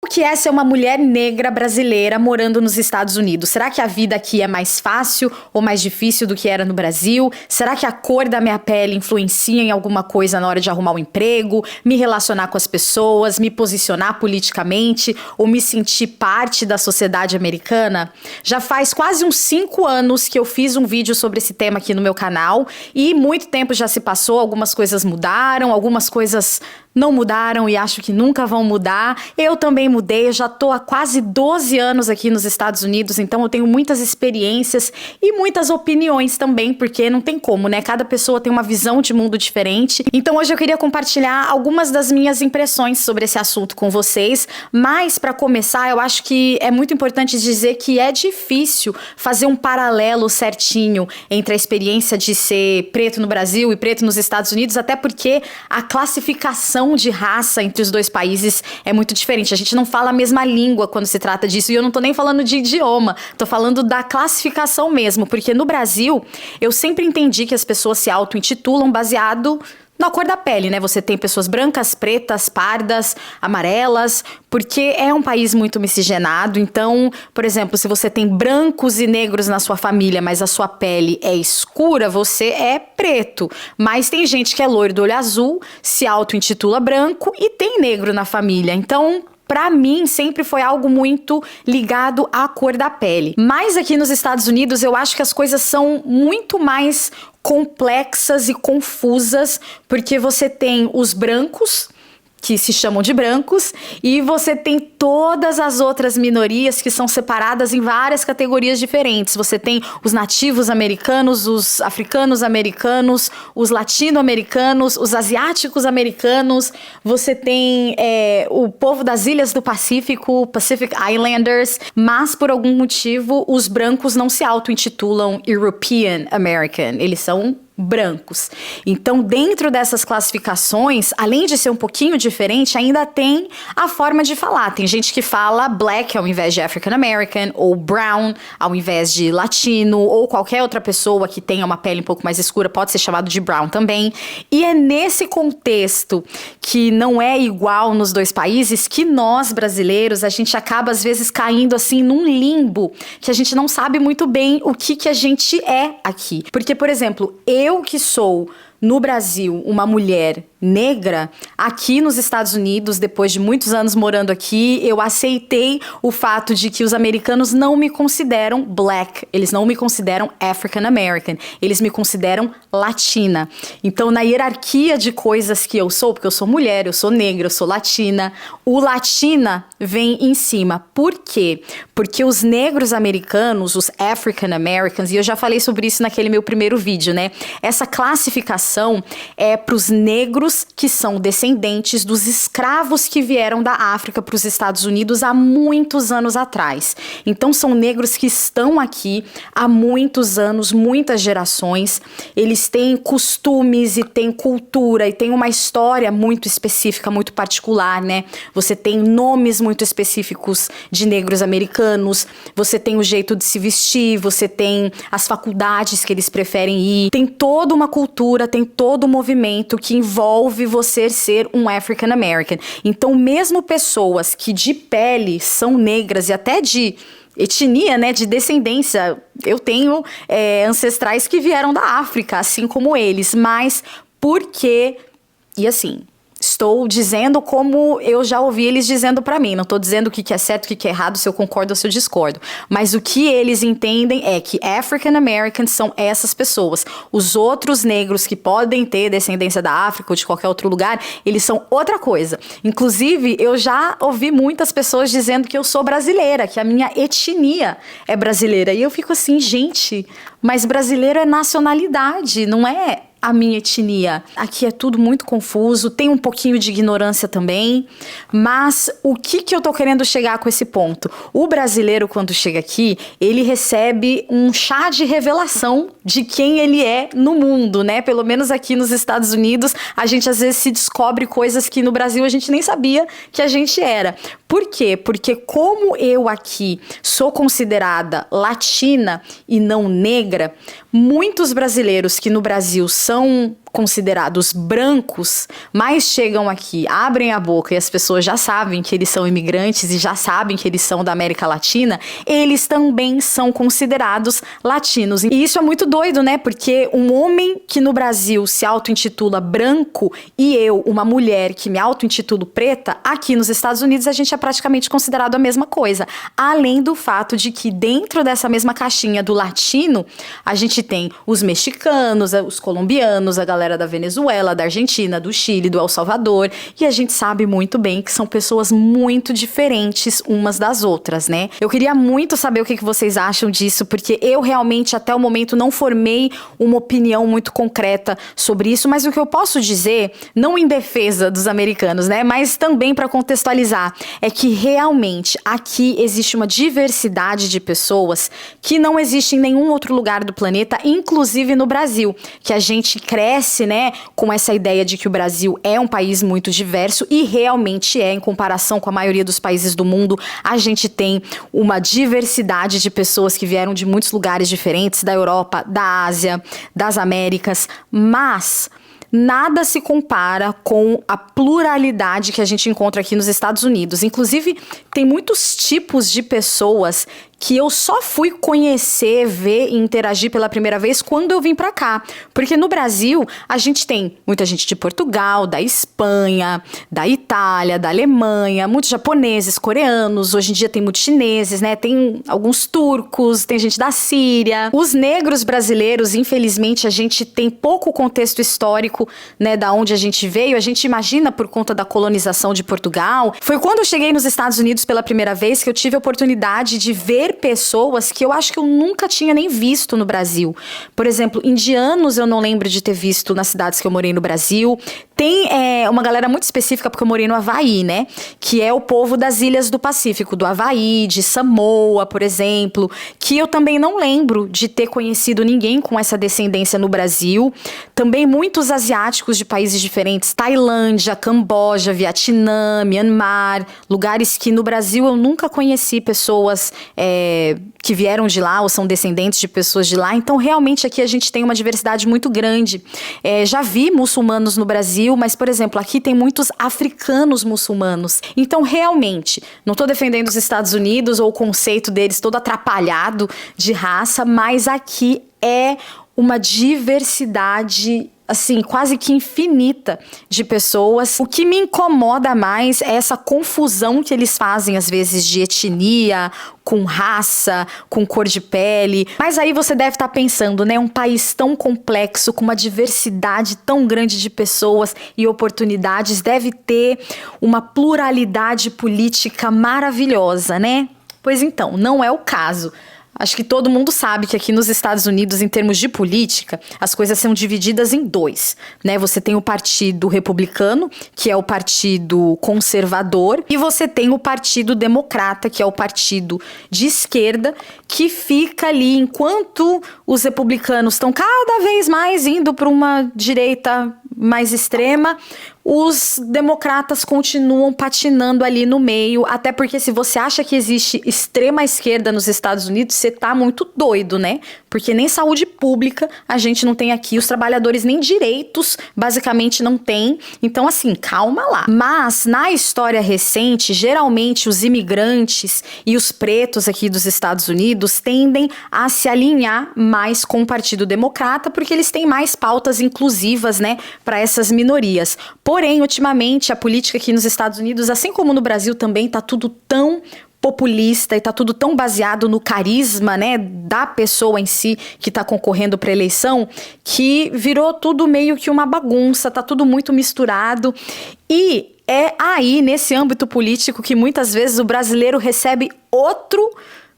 que é ser uma mulher negra brasileira morando nos Estados Unidos? Será que a vida aqui é mais fácil ou mais difícil do que era no Brasil? Será que a cor da minha pele influencia em alguma coisa na hora de arrumar um emprego, me relacionar com as pessoas, me posicionar politicamente ou me sentir parte da sociedade americana? Já faz quase uns 5 anos que eu fiz um vídeo sobre esse tema aqui no meu canal e muito tempo já se passou, algumas coisas mudaram, algumas coisas não mudaram e acho que nunca vão mudar. Eu também mudei, eu já tô há quase 12 anos aqui nos Estados Unidos, então eu tenho muitas experiências e muitas opiniões também, porque não tem como, né? Cada pessoa tem uma visão de mundo diferente. Então hoje eu queria compartilhar algumas das minhas impressões sobre esse assunto com vocês, mas para começar, eu acho que é muito importante dizer que é difícil fazer um paralelo certinho entre a experiência de ser preto no Brasil e preto nos Estados Unidos, até porque a classificação de raça entre os dois países é muito diferente. A gente não fala a mesma língua quando se trata disso, e eu não tô nem falando de idioma, tô falando da classificação mesmo, porque no Brasil eu sempre entendi que as pessoas se auto-intitulam baseado na cor da pele, né? Você tem pessoas brancas, pretas, pardas, amarelas, porque é um país muito miscigenado. Então, por exemplo, se você tem brancos e negros na sua família, mas a sua pele é escura, você é preto. Mas tem gente que é loiro do olho azul, se auto-intitula branco e tem negro na família. Então, pra mim, sempre foi algo muito ligado à cor da pele. Mas aqui nos Estados Unidos, eu acho que as coisas são muito mais complexas e confusas, porque você tem os brancos, que se chamam de brancos, e você tem todas as outras minorias que são separadas em várias categorias diferentes. Você tem os nativos americanos, os africanos americanos, os latino-americanos, os asiáticos americanos, você tem o povo das ilhas do Pacífico, Pacific Islanders, mas por algum motivo os brancos não se auto-intitulam European American, eles são brancos. Então, dentro dessas classificações, além de ser um pouquinho diferente, ainda tem a forma de falar. Tem gente que fala black ao invés de African American, ou brown ao invés de latino, ou qualquer outra pessoa que tenha uma pele um pouco mais escura pode ser chamado de brown também. E é nesse contexto que não é igual nos dois países que nós, brasileiros, a gente acaba às vezes caindo assim num limbo, que a gente não sabe muito bem o que a gente é aqui. Porque, por exemplo, eu que sou, no Brasil, uma mulher negra, aqui nos Estados Unidos, depois de muitos anos morando aqui, eu aceitei o fato de que os americanos não me consideram black, eles não me consideram African American, eles me consideram latina. Então, na hierarquia de coisas que eu sou, porque eu sou mulher, eu sou negra, eu sou latina, o latina vem em cima. Por quê? Porque os negros americanos, os African Americans, e eu já falei sobre isso naquele meu primeiro vídeo, né? Essa classificação é para os negros que são descendentes dos escravos que vieram da África para os Estados Unidos há muitos anos atrás. Então são negros que estão aqui há muitos anos, muitas gerações. Eles têm costumes e têm cultura e têm uma história muito específica, muito particular, né? Você tem nomes muito específicos de negros americanos, você tem o jeito de se vestir, você tem as faculdades que eles preferem ir, tem toda uma cultura, tem todo um movimento que envolve você ser um African American. Então, mesmo pessoas que de pele são negras e até de etnia, né, de descendência, eu tenho ancestrais que vieram da África, assim como eles, mas por quê? E assim, estou dizendo como eu já ouvi eles dizendo pra mim. Não tô dizendo o que é certo, o que é errado, se eu concordo ou se eu discordo. Mas o que eles entendem é que African Americans são essas pessoas. Os outros negros que podem ter descendência da África ou de qualquer outro lugar, eles são outra coisa. Inclusive, eu já ouvi muitas pessoas dizendo que eu sou brasileira, que a minha etnia é brasileira. E eu fico assim, gente, mas brasileiro é nacionalidade, não é a minha etnia. Aqui é tudo muito confuso, tem um pouquinho de ignorância também, mas o que eu tô querendo chegar com esse ponto? O brasileiro, quando chega aqui, ele recebe um chá de revelação de quem ele é no mundo, né? Pelo menos aqui nos Estados Unidos, a gente às vezes se descobre coisas que no Brasil a gente nem sabia que a gente era. Por quê? Porque como eu aqui sou considerada latina e não negra, muitos brasileiros que no Brasil são considerados brancos, mais chegam aqui, abrem a boca e as pessoas já sabem que eles são imigrantes e já sabem que eles são da América Latina, eles também são considerados latinos. E isso é muito doido, né? Porque um homem que no Brasil se auto-intitula branco e eu, uma mulher que me auto-intitulo preta, aqui nos Estados Unidos a gente é praticamente considerado a mesma coisa. Além do fato de que dentro dessa mesma caixinha do latino, a gente tem os mexicanos, os colombianos, a galera da Venezuela, da Argentina, do Chile, do El Salvador, e a gente sabe muito bem que são pessoas muito diferentes umas das outras, né? Eu queria muito saber o que vocês acham disso, porque eu realmente até o momento não formei uma opinião muito concreta sobre isso, mas o que eu posso dizer, não em defesa dos americanos, né, mas também para contextualizar, é que realmente aqui existe uma diversidade de pessoas que não existe em nenhum outro lugar do planeta, inclusive no Brasil, que a gente cresce, né, com essa ideia de que o Brasil é um país muito diverso e realmente é, em comparação com a maioria dos países do mundo. A gente tem uma diversidade de pessoas que vieram de muitos lugares diferentes, da Europa, da Ásia, das Américas, mas nada se compara com a pluralidade que a gente encontra aqui nos Estados Unidos. Inclusive, tem muitos tipos de pessoas que eu só fui conhecer, ver e interagir pela primeira vez quando eu vim pra cá. Porque no Brasil, a gente tem muita gente de Portugal, da Espanha, da Itália, da Alemanha, muitos japoneses, coreanos, hoje em dia tem muitos chineses, né? Tem alguns turcos, tem gente da Síria. Os negros brasileiros, infelizmente, a gente tem pouco contexto histórico, né, da onde a gente veio. A gente imagina por conta da colonização de Portugal. Foi quando eu cheguei nos Estados Unidos pela primeira vez que eu tive a oportunidade de ver pessoas que eu acho que eu nunca tinha nem visto no Brasil. Por exemplo, indianos eu não lembro de ter visto nas cidades que eu morei no Brasil. Tem uma galera muito específica, porque eu morei no Havaí, né? Que é o povo das ilhas do Pacífico, do Havaí, de Samoa, por exemplo, que eu também não lembro de ter conhecido ninguém com essa descendência no Brasil. Também muitos asiáticos de países diferentes, Tailândia, Camboja, Vietnã, Myanmar, lugares que no Brasil eu nunca conheci pessoas que vieram de lá ou são descendentes de pessoas de lá. Então, realmente, aqui a gente tem uma diversidade muito grande. Já vi muçulmanos no Brasil, mas, por exemplo, aqui tem muitos africanos muçulmanos. Então, realmente, não estou defendendo os Estados Unidos ou o conceito deles todo atrapalhado de raça, mas aqui é uma diversidade assim, quase que infinita de pessoas. O que me incomoda mais é essa confusão que eles fazem, às vezes, de etnia, com raça, com cor de pele. Mas aí você deve estar pensando, né? Um país tão complexo, com uma diversidade tão grande de pessoas e oportunidades, deve ter uma pluralidade política maravilhosa, né? Pois então, não é o caso. Acho que todo mundo sabe que aqui nos Estados Unidos, em termos de política, as coisas são divididas em dois, né? Você tem o Partido Republicano, que é o Partido Conservador, e você tem o Partido Democrata, que é o partido de esquerda, que fica ali enquanto os republicanos estão cada vez mais indo para uma direita mais extrema, os democratas continuam patinando ali no meio, até porque se você acha que existe extrema esquerda nos Estados Unidos, você tá muito doido, né? Porque nem saúde pública a gente não tem aqui, os trabalhadores nem direitos basicamente não têm, então assim, calma lá. Mas na história recente, geralmente os imigrantes e os pretos aqui dos Estados Unidos tendem a se alinhar mais com o Partido Democrata, porque eles têm mais pautas inclusivas, né, para essas minorias. Porém, ultimamente, a política aqui nos Estados Unidos, assim como no Brasil também, tá tudo tão populista e tá tudo tão baseado no carisma, né, da pessoa em si que tá concorrendo para eleição, que virou tudo meio que uma bagunça, tá tudo muito misturado. E é aí, nesse âmbito político, que muitas vezes o brasileiro recebe outro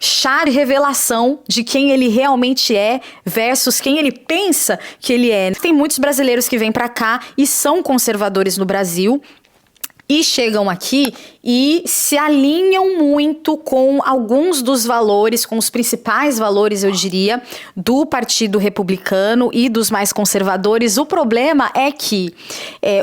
chá de revelação de quem ele realmente é versus quem ele pensa que ele é. Tem muitos brasileiros que vêm pra cá e são conservadores no Brasil e chegam aqui e se alinham muito com alguns dos valores, com os principais valores, eu diria, do Partido Republicano e dos mais conservadores. O problema é que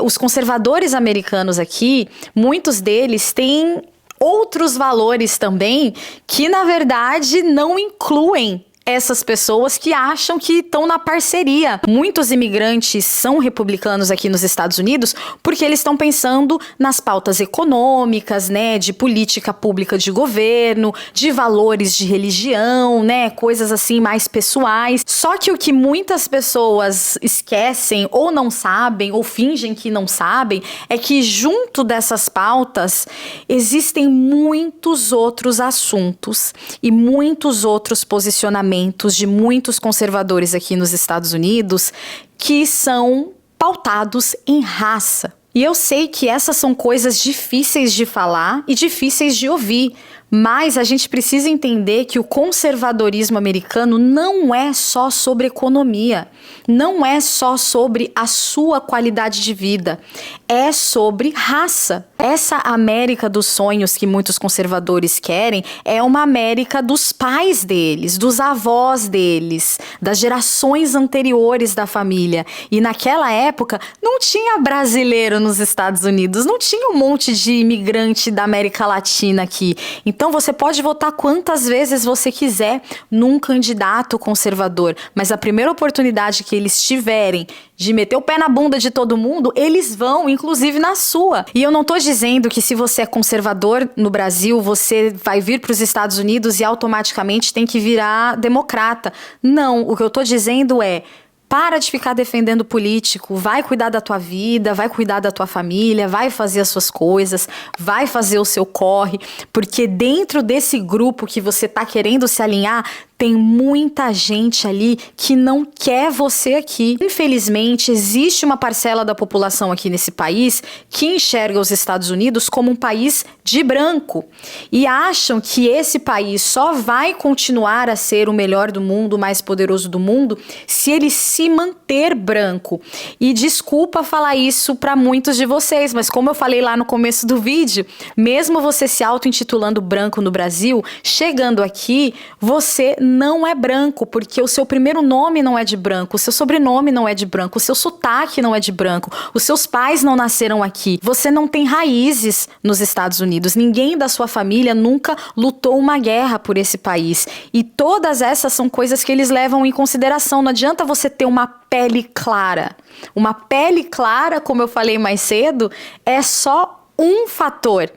os conservadores americanos aqui, muitos deles têm outros valores também que, na verdade, não incluem essas pessoas que acham que estão na parceria. Muitos imigrantes são republicanos aqui nos Estados Unidos porque eles estão pensando nas pautas econômicas, né, de política pública de governo, de valores de religião, né, coisas assim mais pessoais. Só que o que muitas pessoas esquecem ou não sabem ou fingem que não sabem é que junto dessas pautas existem muitos outros assuntos e muitos outros posicionamentos de muitos conservadores aqui nos Estados Unidos que são pautados em raça. E eu sei que essas são coisas difíceis de falar e difíceis de ouvir, mas a gente precisa entender que o conservadorismo americano não é só sobre economia, não é só sobre a sua qualidade de vida, é sobre raça. Essa América dos sonhos que muitos conservadores querem é uma América dos pais deles, dos avós deles, das gerações anteriores da família. E naquela época não tinha brasileiro nos Estados Unidos, não tinha um monte de imigrante da América Latina aqui. Então você pode votar quantas vezes você quiser num candidato conservador, mas a primeira oportunidade que eles tiverem de meter o pé na bunda de todo mundo, eles vão, inclusive na sua. E eu não tô dizendo que se você é conservador no Brasil, você vai vir para os Estados Unidos e automaticamente tem que virar democrata. Não, o que eu tô dizendo é: para de ficar defendendo político, vai cuidar da tua vida, vai cuidar da tua família, vai fazer as suas coisas, vai fazer o seu corre, porque dentro desse grupo que você tá querendo se alinhar, tem muita gente ali que não quer você aqui. Infelizmente, existe uma parcela da população aqui nesse país que enxerga os Estados Unidos como um país de branco e acham que esse país só vai continuar a ser o melhor do mundo, o mais poderoso do mundo, se ele se manter branco. E desculpa falar isso para muitos de vocês, mas como eu falei lá no começo do vídeo, mesmo você se auto-intitulando branco no Brasil, chegando aqui, você não é branco, porque o seu primeiro nome não é de branco, o seu sobrenome não é de branco, o seu sotaque não é de branco, os seus pais não nasceram aqui, você não tem raízes nos Estados Unidos, ninguém da sua família nunca lutou uma guerra por esse país. E todas essas são coisas que eles levam em consideração. Não adianta você ter uma pele clara. Uma pele clara, como eu falei mais cedo, é só um fator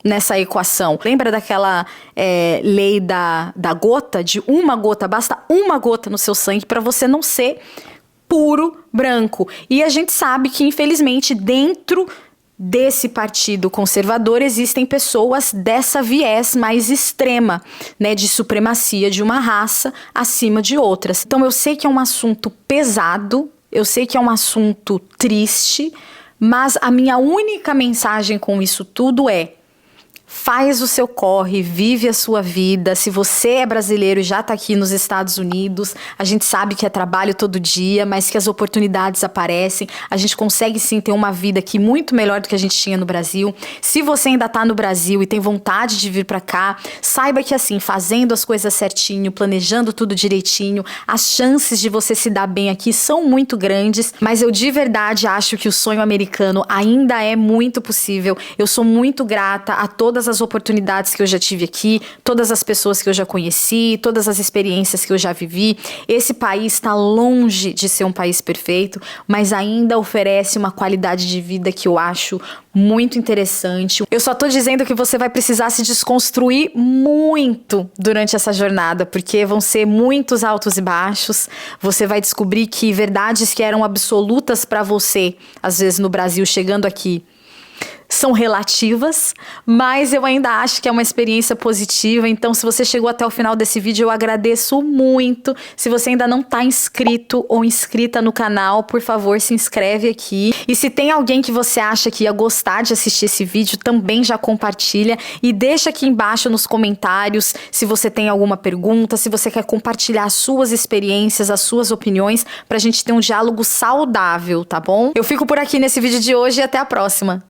nessa equação. Lembra daquela lei da gota? De uma gota, basta uma gota no seu sangue para você não ser puro branco. E a gente sabe que, infelizmente, dentro desse partido conservador existem pessoas dessa viés mais extrema, né, de supremacia de uma raça acima de outras. Então eu sei que é um assunto pesado, eu sei que é um assunto triste, mas a minha única mensagem com isso tudo é: faz o seu corre, vive a sua vida. Se você é brasileiro e já está aqui nos Estados Unidos, a gente sabe que é trabalho todo dia, mas que as oportunidades aparecem. A gente consegue sim ter uma vida aqui muito melhor do que a gente tinha no Brasil. Se você ainda está no Brasil e tem vontade de vir para cá, saiba que assim, fazendo as coisas certinho, planejando tudo direitinho, as chances de você se dar bem aqui são muito grandes, mas eu de verdade acho que o sonho americano ainda é muito possível. Eu sou muito grata a todas as oportunidades que eu já tive aqui, todas as pessoas que eu já conheci, todas as experiências que eu já vivi. Esse país está longe de ser um país perfeito, mas ainda oferece uma qualidade de vida que eu acho muito interessante. Eu só tô dizendo que você vai precisar se desconstruir muito durante essa jornada, porque vão ser muitos altos e baixos. Você vai descobrir que verdades que eram absolutas para você, às vezes no Brasil, chegando aqui, são relativas, mas eu ainda acho que é uma experiência positiva. Então, se você chegou até o final desse vídeo, eu agradeço muito. Se você ainda não está inscrito ou inscrita no canal, por favor, se inscreve aqui. E se tem alguém que você acha que ia gostar de assistir esse vídeo, também já compartilha e deixa aqui embaixo nos comentários se você tem alguma pergunta, se você quer compartilhar as suas experiências, as suas opiniões, pra gente ter um diálogo saudável, tá bom? Eu fico por aqui nesse vídeo de hoje e até a próxima.